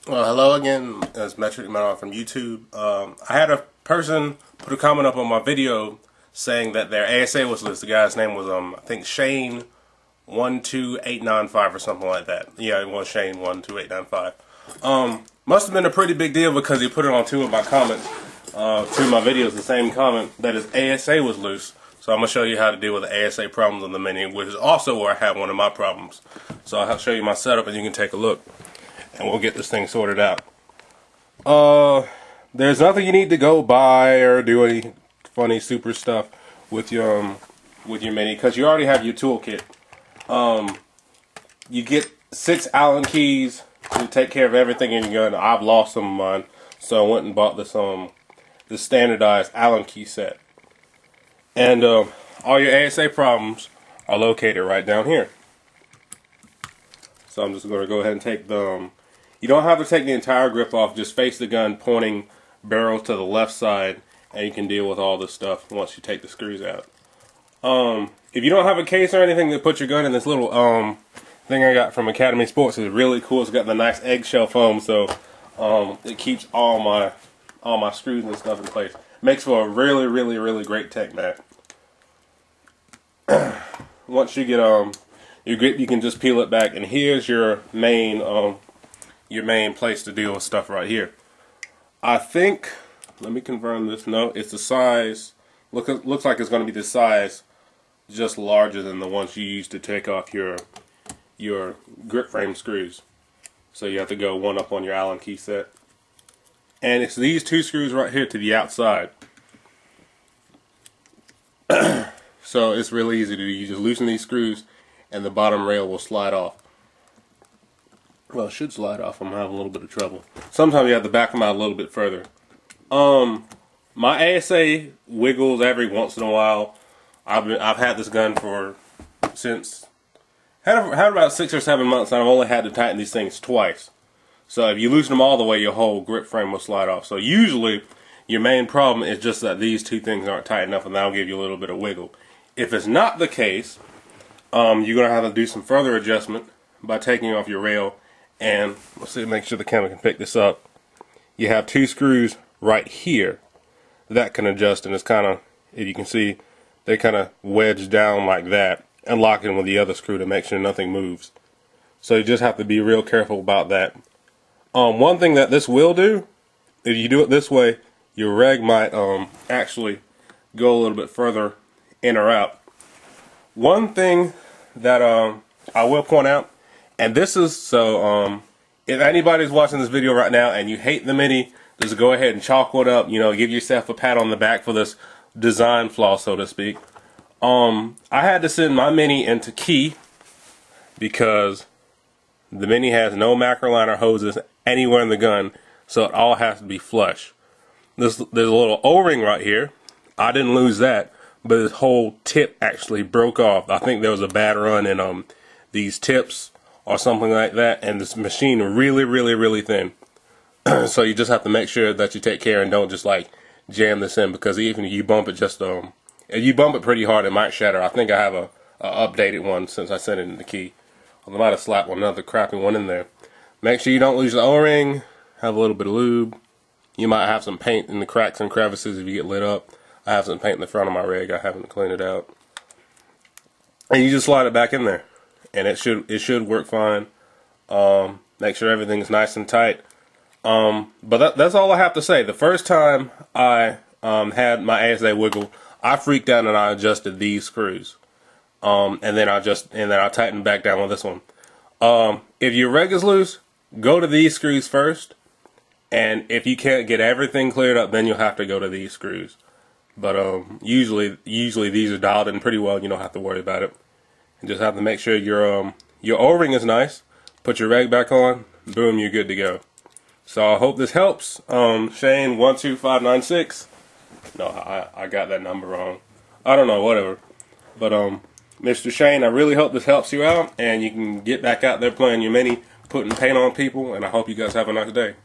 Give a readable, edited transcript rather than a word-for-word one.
Well, hello again. It's Metric Man from YouTube. I had a person put a comment up on my video saying that their ASA was loose. The guy's name was I think Shane 12895 or something like that. Yeah, it was Shane 12895. Must have been a pretty big deal because he put it on two of my comments, two of my videos. The same comment that his ASA was loose. So I'm gonna show you how to deal with the ASA problems on the Mini, which is also where I have one of my problems. So I'll show you my setup, and you can take a look. And we'll get this thing sorted out. There's nothing you need to go buy or do any funny super stuff with your Mini because you already have your toolkit. You get 6 Allen keys to take care of everything in your gun. I've lost some of mine, so I went and bought this standardized Allen key set. And all your ASA problems are located right down here. So I'm just going to go ahead and take the you don't have to take the entire grip off, just face the gun pointing barrel to the left side, and you can deal with all this stuff once you take the screws out. If you don't have a case or anything to put your gun in, this little thing I got from Academy Sports is really cool. It's got the nice eggshell foam, so it keeps all my screws and stuff in place. Makes for a really great tech mat. Once you get your grip, you can just peel it back, and here's your main place to deal with stuff right here. I think, let me confirm this. No, it's the size. Looks like it's going to be the size, just larger than the ones you use to take off your grip frame screws. So you have to go one up on your Allen key set. And it's these 2 screws right here to the outside. So it's really easy to do. You just loosen these screws, and the bottom rail will slide off. Well, it should slide off. I'm having a little bit of trouble. Sometimes you have to back them out a little bit further. My ASA wiggles every once in a while. I've had this gun since about 6 or 7 months, and I've only had to tighten these things twice. So if you loosen them all the way, your whole grip frame will slide off. So usually your main problem is just that these 2 things aren't tight enough, and that'll give you a little bit of wiggle. If it's not the case, you're gonna have to do some further adjustment by taking off your rail. And let's see, make sure the camera can pick this up. You have 2 screws right here that can adjust, and it's kind of, if you can see, they kind of wedge down like that and lock in with the other screw to make sure nothing moves. So you just have to be real careful about that. One thing that this will do, if you do it this way, your reg might actually go a little bit further in or out. One thing that I will point out, and this is so if anybody's watching this video right now and you hate the Mini, just go ahead and chalk one up, give yourself a pat on the back for this design flaw, so to speak. I had to send my Mini into key because the Mini has no macroliner hoses anywhere in the gun, so it all has to be flush. There's a little O-ring right here. I didn't lose that, but this whole tip actually broke off. I think there was a bad run in these tips or something like that, and this machine really thin. So you just have to make sure that you take care and don't just like jam this in, because even if you bump it if you bump it pretty hard, it might shatter. I think I have a updated one since I sent it in the key. I might have slapped another crappy one in there. Make sure you don't lose the O-ring. Have a little bit of lube. You might have some paint in the cracks and crevices if you get lit up. I have some paint in the front of my rig. I haven't cleaned it out. And you just slide it back in there, and it should work fine. Make sure everything's nice and tight. But that's all I have to say. The first time I had my ASA wiggle, I freaked out and I adjusted these screws. And then I tightened back down with this one. If your reg is loose, go to these screws first. And if you can't get everything cleared up, then you'll have to go to these screws. But usually these are dialed in pretty well. You don't have to worry about it. You just have to make sure your O-ring is nice. Put your reg back on. Boom, you're good to go. So I hope this helps. Shane 12596. No, I got that number wrong. I don't know, whatever. But Mr. Shane, I really hope this helps you out, and you can get back out there playing your Mini, putting paint on people, and I hope you guys have a nice day.